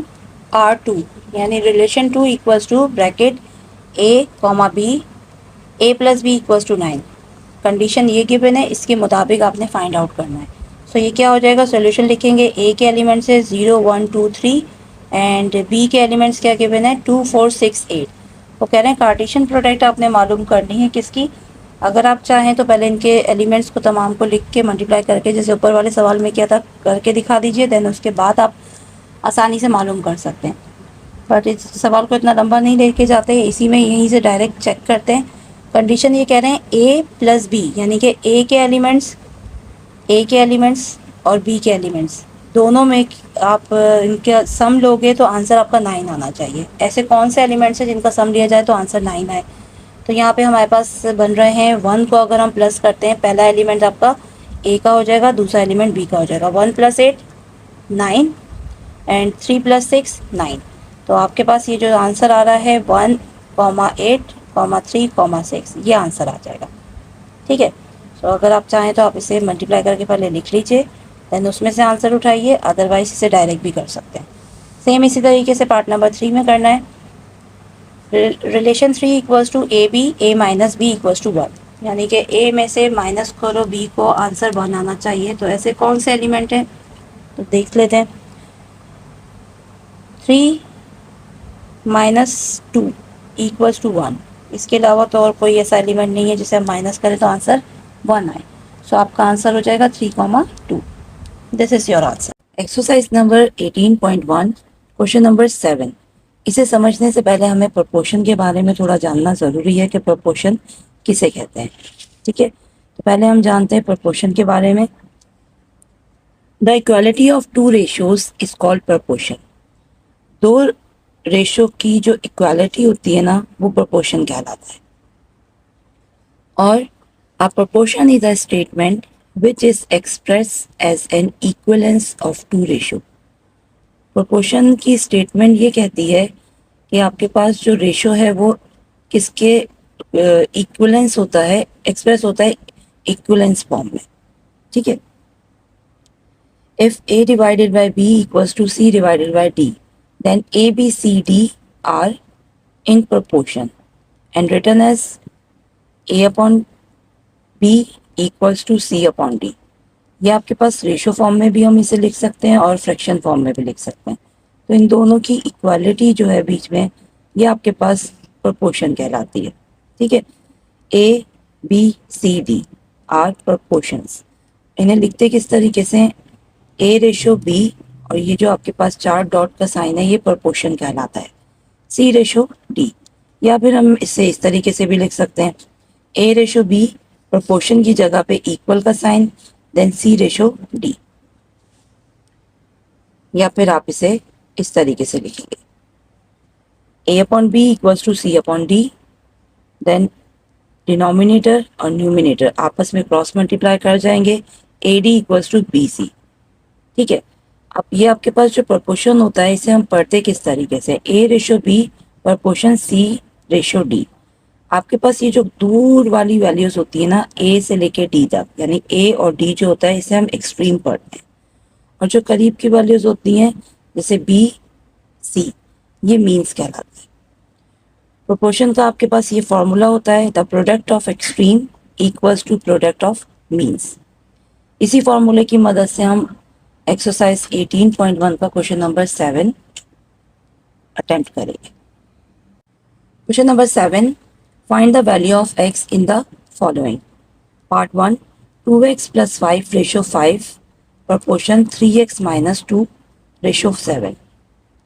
R2 यानी relation 2 equals to bracket A comma B, A plus B equals to 9। Condition ये given है, इसके मुताबिक आपने फाइंड आउट करना है। सो ये क्या हो जाएगा, सोल्यूशन लिखेंगे। A के एलिमेंट्स है 0 1 2 3 एंड B के एलिमेंट्स क्या गिवन है 2 4 6 8। वो कह रहे हैं कार्टेशियन प्रोडक्ट आपने मालूम करनी है किसकी, अगर आप चाहें तो पहले इनके एलिमेंट्स को तमाम को लिख के मल्टीप्लाई करके जैसे ऊपर वाले सवाल में किया था करके दिखा दीजिए, देन उसके बाद आप आसानी से मालूम कर सकते हैं। बट इस सवाल को इतना लंबा नहीं लेके जाते, इसी में यहीं से डायरेक्ट चेक करते हैं। कंडीशन ये कह रहे हैं a प्लस बी, यानी कि a के एलिमेंट्स और b के एलिमेंट्स दोनों में आप इनका सम लोगे तो आंसर आपका 9 आना चाहिए। ऐसे कौन से एलिमेंट्स हैं जिनका सम लिया जाए तो आंसर 9 आए? तो यहाँ पे हमारे पास बन रहे हैं 1 को अगर हम प्लस करते हैं, पहला एलिमेंट आपका a का हो जाएगा, दूसरा एलिमेंट b का हो जाएगा। 1 + 8 9 एंड 3 + 6 9। तो आपके पास ये जो आंसर आ रहा है 1, 8, 3, 6, ये आंसर आ जाएगा। ठीक है। तो अगर आप चाहें तो आप इसे मल्टीप्लाई करके पहले लिख लीजिए, देन उसमें से आंसर उठाइए, अदरवाइज इसे डायरेक्ट भी कर सकते हैं। सेम इसी तरीके से पार्ट नंबर 3 में करना है। रिलेशन 3 = AB, A - B = 1, यानी कि A में से माइनस करो B को, आंसर 1 आना चाहिए। तो ऐसे कौन से एलिमेंट हैं तो देख लेते हैं। 3 - 2 = 1, इसके अलावा तो और कोई ऐसा एलिमेंट नहीं है जिसे हम माइनस करें तो आंसर 1 आए। सो आपका आंसर हो जाएगा 3, 2। This is your answer. Exercise number 18.1, question number 7। इसे समझने से पहले हमें प्रोपोर्शन के बारे में थोड़ा जानना ज़रूरी है कि प्रोपोर्शन किसे कहते हैं। ठीक है, तो पहले हम जानते हैं प्रोपोर्शन के बारे में। The equality of two ratios is called proportion. दो रेशो की जो इक्वालिटी होती है ना, वो प्रोपोर्शन कहलाता है। और a proportion is a statement which is expressed as an equivalence of two ratio। Proportion की स्टेटमेंट ये कहती है कि आपके पास जो रेशो है वो किसके इक्विवेलेंस होता है, एक्सप्रेस होता है इक्विवेलेंस फॉर्म में। ठीक है। If a divided by b equals to c divided by d, then a, b, c, d are in proportion and written as a upon b equals to c upon d। ये आपके पास ratio form में भी हम इसे लिख सकते हैं और फ्रैक्शन फॉर्म में भी लिख सकते हैं। तो इन दोनों की इक्वालिटी जो है बीच में, ये आपके पास प्रोपोर्शन कहलाती है। ठीक है। a, b, c, d are proportions. इन्हें लिखते किस तरीके से? a/b, और ये जो आपके पास 4 डॉट का साइन है ये प्रोपोर्शन कहलाता है। c/d, या फिर हम इसे इस तरीके से भी लिख सकते हैं, a/b प्रोपोर्शन की जगह पे इक्वल का साइन, देन c/d, या फिर आप इसे इस तरीके से लिखेंगे, a/b = c/d, देन डिनोमिनेटर और न्यूमिनेटर आपस में क्रॉस मल्टीप्लाई कर जाएंगे, AD = BC। ठीक है। अब ये आपके पास जो प्रोपोर्शन होता है इसे हम पढ़ते किस तरीके से? a/b proportion c/d। आपके पास ये जो दूर वाली वैल्यूज होती है ना, a से लेके d तक, यानी a और d जो होता है इसे हम एक्सट्रीम पढ़ते हैं, और जो करीब की वैल्यूज होती हैं जैसे b, c, ये मीन्स कहलाते हैं। प्रोपोर्शन का आपके पास ये फॉर्मूला होता है, the product of extreme equals to product of means. इसी फॉर्मूले की मदद से हम एक्सरसाइज 18.1 का क्वेश्चन नंबर 7 अटेम्प्ट करेंगे। Question number 7, find the value of x in the following. Part 1, 2x + 5/5, proportion 3x - 2/7।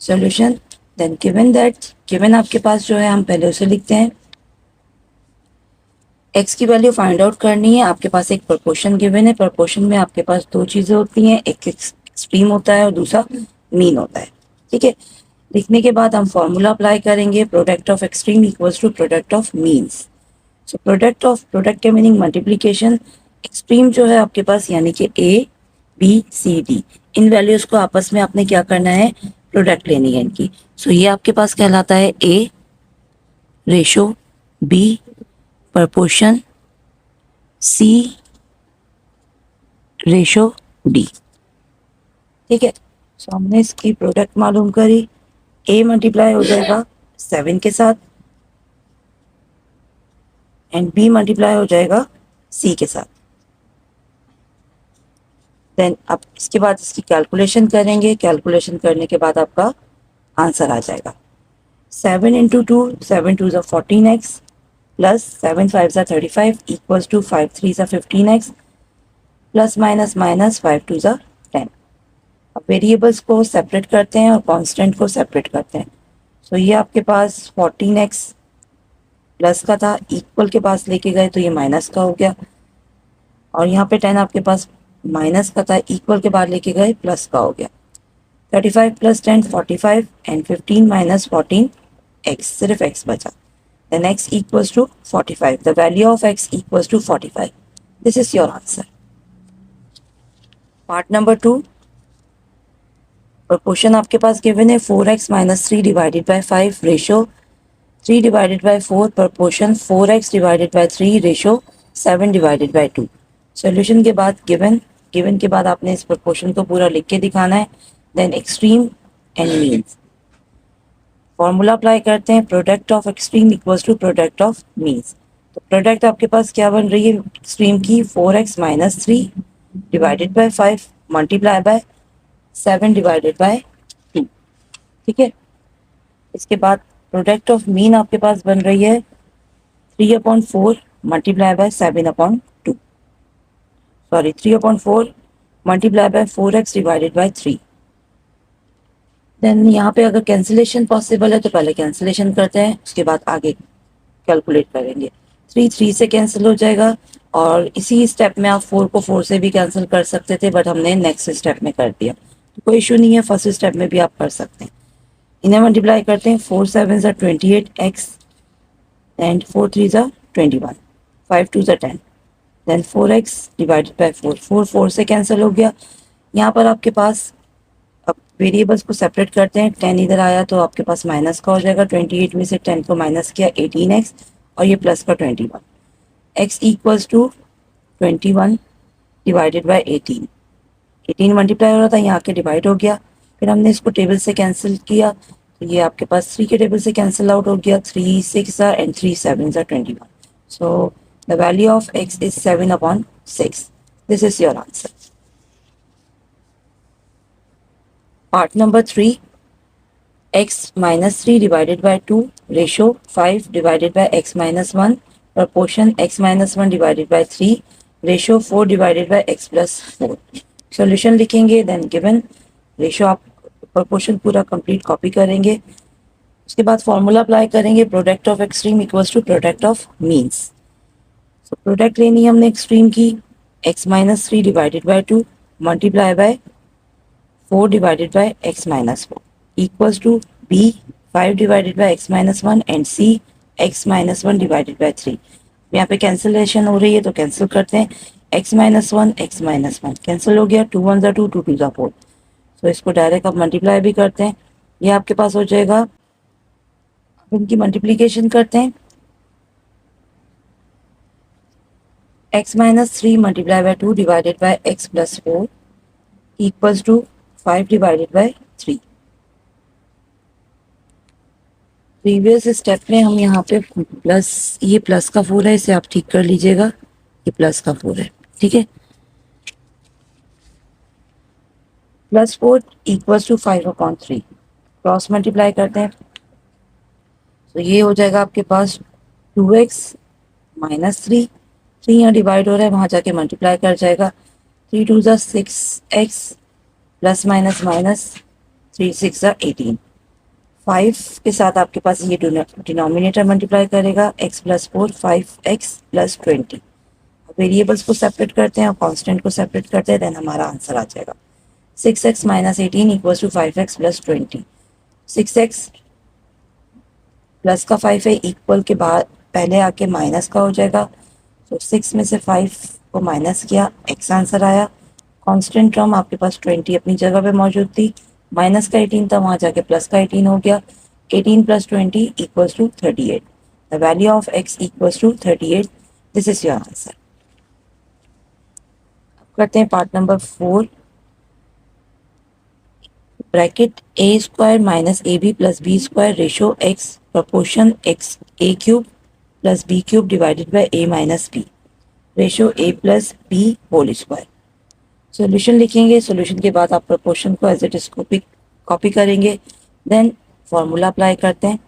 Solution, then given that, given आपके पास जो है हम पहले उसे लिखते हैं। x की वैल्यू फाइंड आउट करनी है। आपके पास एक प्रोपोर्शन गिवन है। प्रोपोर्शन में आपके पास दो चीज़ें होती हैं, एक एक्सट्रीम होता है और दूसरा मीन होता है। ठीक है। लिखने के बाद हम फॉर्मूला अप्लाई करेंगे, product of extreme equals to product of means. So product के मीनिंग मल्टीप्लीकेशन, एक्सट्रीम जो है आपके पास यानी कि a, b, c, d, in values को आपस में आपने क्या करना है? प्रोडक्ट लेनी है इनकी। सो ये आपके पास कहलाता है a/b प्रोपोर्शन c/d। ठीक है। सो हमने इसकी प्रोडक्ट मालूम करी, a मल्टीप्लाई हो जाएगा 7 के साथ एंड b मल्टीप्लाई हो जाएगा c के साथ। देन आप इसके बाद इसकी कैलकुलेशन करेंगे, कैलकुलेशन करने के बाद आपका आंसर आ जाएगा 7 × 2, 7 × 2 = 14x, प्लस 7 5 ज़ा 35 इक्वल्स टू 5 3 ज़ा 15x प्लस माइनस माइनस 5 2 ज़ा 10। अब वेरिएबल्स को सेपरेट करते हैं और कांस्टेंट को सेपरेट करते हैं। सो ये आपके पास 14x प्लस का था, इक्वल के पास लेके गए तो ये माइनस का हो गया, और यहाँ पे 10 आपके पास माइनस का था, इक्वल के बाद लेके गए प्लस का हो गया। 35 प्लस 10 45 एंड 15 माइनस 14 x, सिर्फ x बचा। then x equals to 45, the value of x equals to 45. This is your answer. Part number 2, proportion आपके पास given है 4x minus 3 divided by 5 ratio 3 divided by 4, proportion 4x divided by 3 ratio 7 divided by 2. Solution के बाद given के बाद आपने इस proportion को पूरा लिख के दिखाना है, then extreme and means. Formula apply करते हैं, product of extreme equals to product of means. तो प्रोडक्ट आपके पास क्या बन रही है एक्सट्रीम की, 4x minus 3 divided by 5 multiply by 7 divided by 2। ठीक है, इसके बाद प्रोडक्ट ऑफ मीन आपके पास बन रही है 3/4 multiply by 7/2, sorry 3/4 multiply by 4x divided by 3। Then यहाँ पे अगर कैंसिलेशन पॉसिबल है तो पहले कैंसिलेशन करते हैं, उसके बाद आगे कैलकुलेट करेंगे। 3 3 से कैंसिल हो जाएगा, और इसी स्टेप में आप 4 को 4 से भी कैंसिल कर सकते थे, बट हमने नेक्स्ट स्टेप में कर दिया, तो कोई इशू नहीं है, फर्स्ट स्टेप में भी आप कर सकते हैं। इन्हें मल्टीप्लाई करते हैं, 4 7 ज़ा 28x एंड 4 3 ज़ा 21, 5 2 ज़ा 10, देन 4x डिवाइडेड बाय 4 4 से कैंसिल हो गया। यहाँ पर आपके पास अब वेरिएबल्स को सेपरेट करते हैं, 10 इधर आया तो आपके पास माइनस का हो जाएगा, 28 में से 10 को माइनस किया 18x, और ये प्लस का 21, x equals to 21 divided by 18। 18 multiply हो रहा था, यहाँ के डिवाइड हो गया, फिर हमने इसको टेबल से कैंसिल किया, तो ये आपके पास 3 के टेबल से कैंसिल आउट हो गया, 3 6 and 3 7 21। So the value of x is 7/6। This is your answer. Part number 3, x minus 3 divided by 2 ratio 5 divided by x minus 1, proportion x minus 1 divided by 3 ratio 4 divided by x plus 4. Solution लिखेंगे, then given ratio आप proportion पूरा complete copy करेंगे, उसके बाद formula apply करेंगे, product of extreme equals to product of means. So product लेनी है हमने extreme की, x minus 3 divided by 2 multiply by 4 divided by x minus 4 equals to b 5 divided by x minus 1 and c x minus 1 divided by 3। यहाँ पे cancellation हो रही है तो कैंसिल करते हैं, x minus 1 x minus 1 cancel हो गया, 2 1 ज़ा 2 2 2 ज़ा 4। तो इसको डायरेक्ट अब मल्टीप्लाई भी करते हैं, ये आपके पास हो जाएगा। अब इनकी मल्टीप्लीकेशन करते हैं, x minus 3 multiply bye 2 divided by x plus 4 equals to 5 divided by 3। Previous step में हम यहाँ पे प्लस, ये प्लस का 4 है, इसे आप ठीक कर लीजिएगा, ये प्लस का 4 है, ठीक है। Plus 4 equals to 5/3, cross multiply करते हैं, तो ये हो जाएगा आपके पास 2x माइनस 3 यहाँ डिवाइड हो रहा है, वहाँ जाके मल्टीप्लाई कर जाएगा, 3 2 ज़ा 6x प्लस माइनस माइनस 3 6 ज़ा 18। 5 के साथ आपके पास ये डिनोमिनेटर मल्टीप्लाई करेगा, x plus 4 5x plus 20। Variables को सेपरेट करते हैं और कांस्टेंट को सेपरेट करते हैं, देन हमारा आंसर आ जाएगा 6x minus 18 equals to 5x plus 20। 6x plus का 5 है, इक्वल के बाद पहले आके माइनस का हो जाएगा, तो 6 में से 5 को माइनस किया, x आंसर आया। कांस्टेंट टर्म आपके पास 20 अपनी जगह पे मौजूद थी, माइनस का 18 था, वहाँ जाके प्लस का 18 हो गया, 18 plus 20 equals to 38। The value of x equals to 38। This is your answer. अब करते हैं part number 4, bracket a² minus ab plus b² ratio x proportion x a³ plus b³ divided by a minus b ratio a plus b whole square. Solution लिखेंगे, solution के बाद आप proportion को as it is copy करेंगे, then formula apply करते हैं।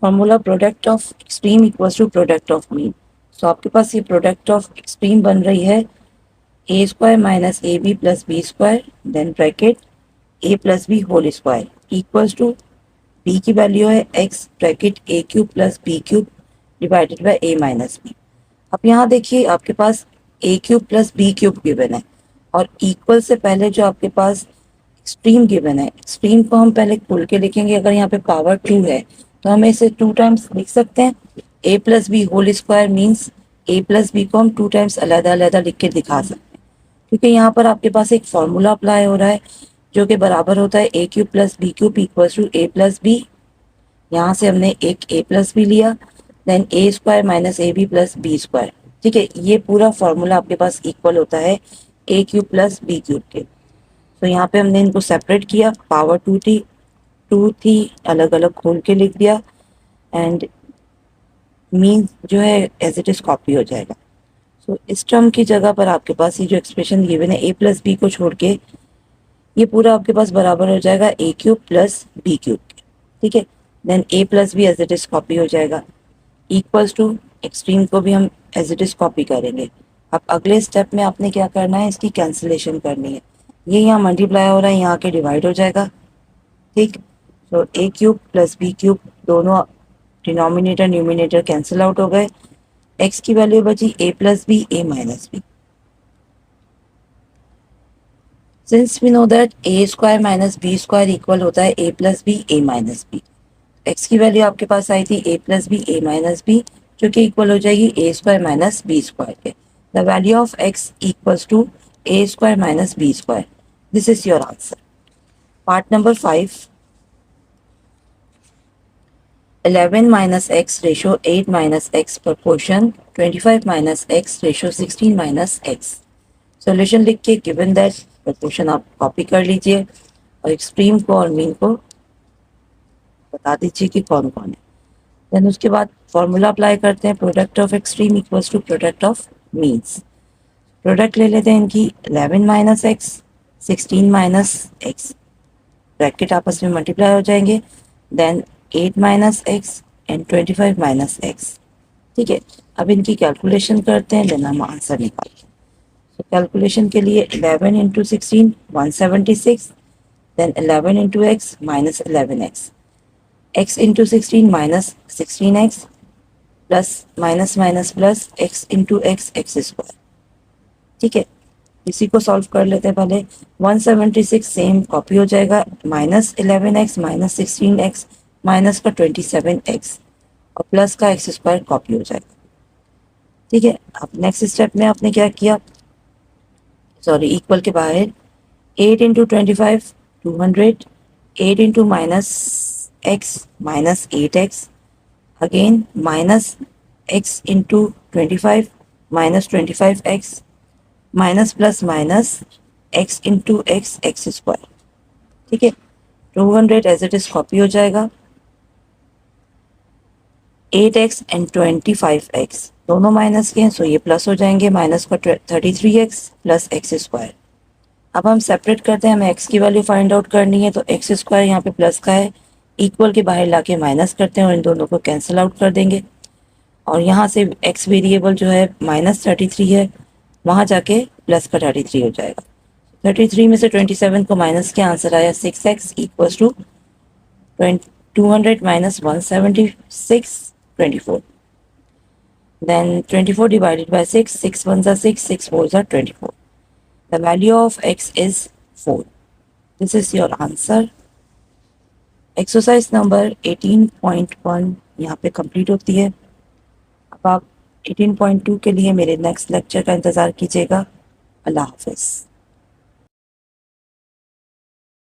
Formula product of extreme equals to product of mean. So आपके पास ये प्रोडक्ट ऑफ एक्सट्रीम बन रही है A square minus A B plus B square then bracket A plus B whole square equals to B की value है X bracket A cube plus B cube divided by A minus B. अब यहाँ देखिए आपके पास A cube plus B cube given है और equal से पहले जो आपके पास एक्सट्रीम गिवन है, एक्सट्रीम को हम पहले खोल के लिखेंगे। अगर यहाँ पे पावर 2 है तो हम इसे 2 टाइम्स लिख सकते हैं। A plus B whole square means A plus B को हम 2 टाइम्स अलग अलग लिख के दिखा सकते हैं, क्योंकि यहाँ पर आपके पास एक फॉर्मूला अप्लाई हो रहा है जो कि बराबर होता है A cube plus B cube equals to A plus B. यहाँ से हमने एक ए प्लस बी लिया, then A square minus A B plus B square. ठीक है, ये पूरा फॉर्मूला आपके पास इक्वल होता है A cube plus B cube के। तो यहाँ पे हमने इनको सेपरेट किया, पावर 2 थी अलग अलग खोल के लिख दिया एंड मीन जो है एज इट इज कॉपी हो जाएगा। सो इस टर्म की जगह पर आपके पास ये जो एक्सप्रेशन गिवन है ए प्लस बी को छोड़ के ये पूरा आपके पास बराबर हो जाएगा A cube plus B cube के। ठीक है, then A plus B as it is copy हो जाएगा इक्वल्स टू एक्सट्रीम को भी हम एज इट इज कॉपी करेंगे। अब अगले स्टेप में आपने क्या करना है, इसकी कैंसिलेशन करनी है। ये यहाँ मल्टीप्लाई हो रहा है, यहाँ के डिवाइड हो जाएगा। ठीक, तो A cube plus B cube दोनों डिनोमिनेटर न्यूमिनेटर कैंसिल आउट हो गए। एक्स की वैल्यू बची A plus B A minus B. Since we know that A square minus B square equal होता है A plus B A minus B, X की value आपके पास आई थी A plus B A minus B जो कि इक्वल हो जाएगी A square minus B square के। The value of X equals to A square minus B square. This is your answer. Part number 5, 11 minus x ratio 8 minus x proportion 25 minus x ratio 16 minus x। Solution लिख के given that proportion आप copy कर लीजिए और extreme को और mean को बता दीजिए कि कौन कौन है। देन उसके बाद फॉर्मूला अप्लाई करते हैं, product of extreme equals to product of means. Product ले लेते हैं इनकी 11 minus X 16 minus X, bracket आपस में मल्टीप्लाई हो जाएंगे, then 8 minus X and 25 minus X. ठीक है, अब इनकी कैलकुलेशन करते हैं, देन हम आंसर निकालते हैं। तो कैलकुलेशन के लिए 11 into 16 176, then 11 into X minus 11x, x into 16 minus 16x plus minus minus plus x into X X square. ठीक है, इसी को सॉल्व कर लेते हैं पहले। 176 सेम कॉपी हो जाएगा, minus 11x minus 16x minus का 27x और प्लस का एक्स स्क्वायर कॉपी हो जाएगा। ठीक है, अब नेक्स्ट स्टेप में आपने क्या किया, सॉरी इक्वल के बाहर 8 into 25 200, 8 into minus x minus 8x, again minus x into 25 minus 25x minus plus minus x into X X square. ठीक है, 200 एज इट इज कॉपी हो जाएगा, 8x एंड 25x दोनों माइनस के हैं सो ये प्लस हो जाएंगे, माइनस का 33x प्लस एक्स स्क्वायर। अब हम सेपरेट करते हैं, हमें x की वैल्यू फाइंड आउट करनी है, तो एक्स स्क्वायर यहाँ पे प्लस का है, इक्वल के बाहर लाके माइनस करते हैं और इन दोनों को कैंसिल आउट कर देंगे। और यहाँ से x वेरिएबल जो है माइनस 33 है, वहाँ जाके प्लस का 33 हो जाएगा। 33 में से 27 को माइनस के आंसर आया 6x equals to 200 minus 176 24। Then 24 divided by 6, 6 ones are 6, 6 fours are 24. The value of x is 4. This is your answer. Exercise number 18.1 यहाँ पे कंप्लीट होती है। अब आप 18.2 के लिए मेरे नेक्स्ट लेक्चर का इंतज़ार कीजिएगा। अल्लाह हाफिज़।